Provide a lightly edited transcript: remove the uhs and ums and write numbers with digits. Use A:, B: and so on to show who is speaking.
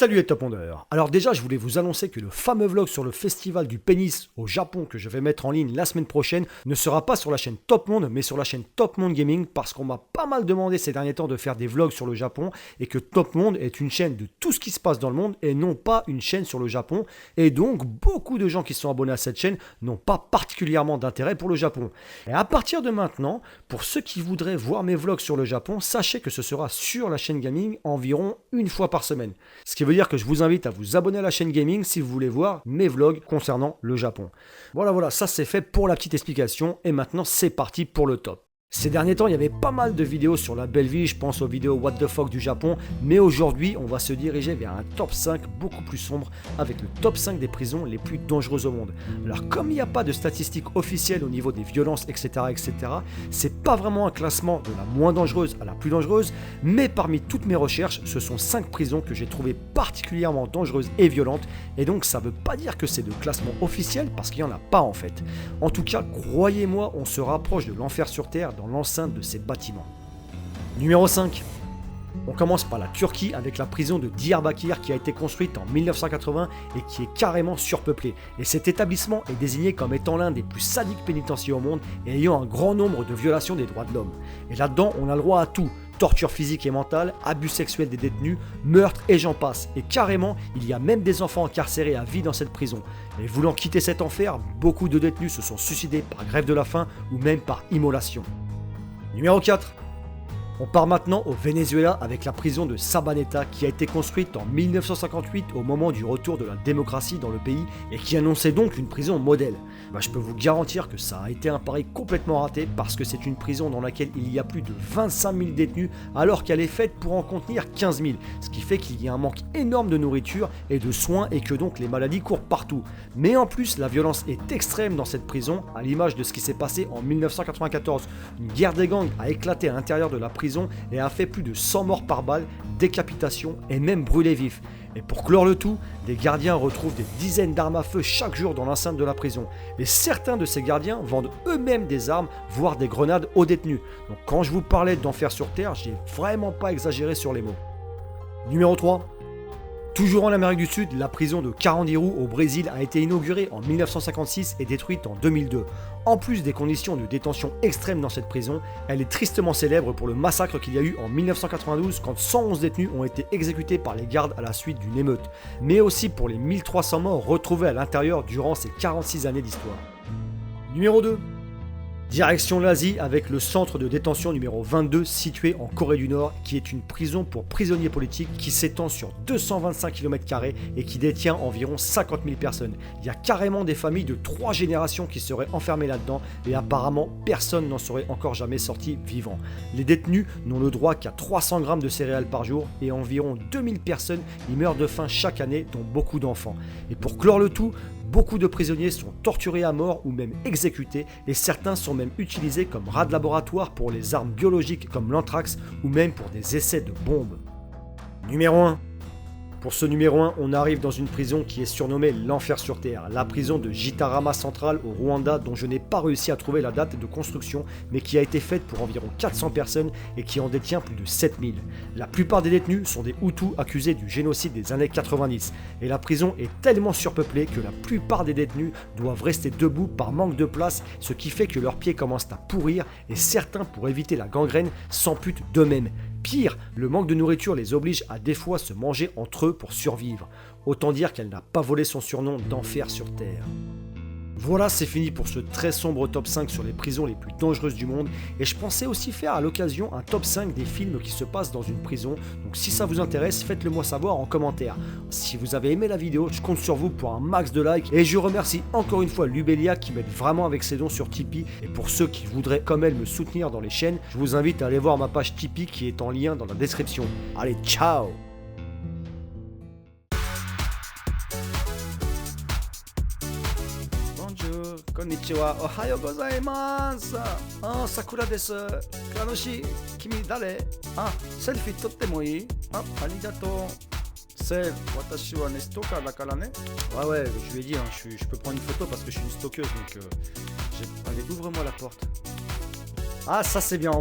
A: Salut les top mondeurs. Alors déjà, je voulais vous annoncer que le fameux vlog sur le festival du pénis au Japon que je vais mettre en ligne la semaine prochaine ne sera pas sur la chaîne Top Monde, mais sur la chaîne Top Monde Gaming, parce qu'on m'a pas mal demandé ces derniers temps de faire des vlogs sur le Japon et que Top Monde est une chaîne de tout ce qui se passe dans le monde et non pas une chaîne sur le Japon. Et donc, beaucoup de gens qui sont abonnés à cette chaîne n'ont pas particulièrement d'intérêt pour le Japon. Et à partir de maintenant, pour ceux qui voudraient voir mes vlogs sur le Japon, sachez que ce sera sur la chaîne Gaming environ une fois par semaine. Ce qui veut dire que je vous invite à vous abonner à la chaîne Gaming si vous voulez voir mes vlogs concernant le Japon. Voilà, ça c'est fait pour la petite explication et maintenant c'est parti pour le top. Ces derniers temps, il y avait pas mal de vidéos sur la belle vie, je pense aux vidéos What the fuck du Japon, mais aujourd'hui, on va se diriger vers un top 5 beaucoup plus sombre avec le top 5 des prisons les plus dangereuses au monde. Alors comme il n'y a pas de statistiques officielles au niveau des violences, etc., c'est pas vraiment un classement de la moins dangereuse à la plus dangereuse, mais parmi toutes mes recherches, ce sont 5 prisons que j'ai trouvées particulièrement dangereuses et violentes, et donc ça veut pas dire que c'est de classement officiel, parce qu'il n'y en a pas en fait. En tout cas, croyez-moi, on se rapproche de l'enfer sur Terre dans l'enceinte de ces bâtiments. Numéro 5. On commence par la Turquie avec la prison de Diyarbakir qui a été construite en 1980 et qui est carrément surpeuplée. Et cet établissement est désigné comme étant l'un des plus sadiques pénitentiaires au monde et ayant un grand nombre de violations des droits de l'homme. Et là-dedans, on a le droit à tout. Torture physique et mentale, abus sexuels des détenus, meurtres et j'en passe. Et carrément, il y a même des enfants incarcérés à vie dans cette prison. Et voulant quitter cet enfer, beaucoup de détenus se sont suicidés par grève de la faim ou même par immolation. Numéro 4. On part maintenant au Venezuela avec la prison de Sabaneta qui a été construite en 1958 au moment du retour de la démocratie dans le pays et qui annonçait donc une prison modèle. Je peux vous garantir que ça a été un pari complètement raté parce que c'est une prison dans laquelle il y a plus de 25 000 détenus alors qu'elle est faite pour en contenir 15 000, ce qui fait qu'il y a un manque énorme de nourriture et de soins et que donc les maladies courent partout. Mais en plus, la violence est extrême dans cette prison, à l'image de ce qui s'est passé en 1994. Une guerre des gangs a éclaté à l'intérieur de la prison et a fait plus de 100 morts par balle, décapitation et même brûlés vifs. Et pour clore le tout, des gardiens retrouvent des dizaines d'armes à feu chaque jour dans l'enceinte de la prison. Et certains de ces gardiens vendent eux-mêmes des armes, voire des grenades aux détenus. Donc quand je vous parlais d'enfer sur Terre, j'ai vraiment pas exagéré sur les mots. Numéro 3. Toujours en Amérique du Sud, la prison de Carandiru au Brésil a été inaugurée en 1956 et détruite en 2002. En plus des conditions de détention extrêmes dans cette prison, elle est tristement célèbre pour le massacre qu'il y a eu en 1992 quand 111 détenus ont été exécutés par les gardes à la suite d'une émeute, mais aussi pour les 1300 morts retrouvés à l'intérieur durant ces 46 années d'histoire. Numéro 2. Direction l'Asie avec le centre de détention numéro 22 situé en Corée du Nord qui est une prison pour prisonniers politiques qui s'étend sur 225 km² et qui détient environ 50 000 personnes. Il y a carrément des familles de 3 générations qui seraient enfermées là-dedans et apparemment personne n'en serait encore jamais sorti vivant. Les détenus n'ont le droit qu'à 300 grammes de céréales par jour et environ 2000 personnes y meurent de faim chaque année dont beaucoup d'enfants. Et pour clore le tout, beaucoup de prisonniers sont torturés à mort ou même exécutés et certains sont même utilisés comme rats de laboratoire pour les armes biologiques comme l'anthrax ou même pour des essais de bombes. Numéro 1. Pour ce numéro 1, on arrive dans une prison qui est surnommée l'enfer sur Terre, la prison de Gitarama Central au Rwanda dont je n'ai pas réussi à trouver la date de construction mais qui a été faite pour environ 400 personnes et qui en détient plus de 7000. La plupart des détenus sont des Hutus accusés du génocide des années 90 et la prison est tellement surpeuplée que la plupart des détenus doivent rester debout par manque de place, ce qui fait que leurs pieds commencent à pourrir et certains, pour éviter la gangrène, s'amputent d'eux-mêmes. Pire, le manque de nourriture les oblige à des fois se manger entre eux pour survivre. Autant dire qu'elle n'a pas volé son surnom d'enfer sur Terre. Voilà, c'est fini pour ce très sombre top 5 sur les prisons les plus dangereuses du monde et je pensais aussi faire à l'occasion un top 5 des films qui se passent dans une prison, donc si ça vous intéresse, faites-le moi savoir en commentaire. Si vous avez aimé la vidéo, je compte sur vous pour un max de likes et je remercie encore une fois Lubelia qui m'aide vraiment avec ses dons sur Tipeee et pour ceux qui voudraient comme elle me soutenir dans les chaînes, je vous invite à aller voir ma page Tipeee qui est en lien dans la description. Allez, ciao! Konnichiwa, ohayo gozaimasu. Sakura desu. Kanoshi, kimi dare? Selfie totte mo ii? Arigato. C'est, watashi wa ne stalker dakara ne. Ouais, je lui ai dit, je peux prendre une photo parce que je suis une stalkeuse donc. Allez, ouvre-moi la porte. Ça c'est bien, on va.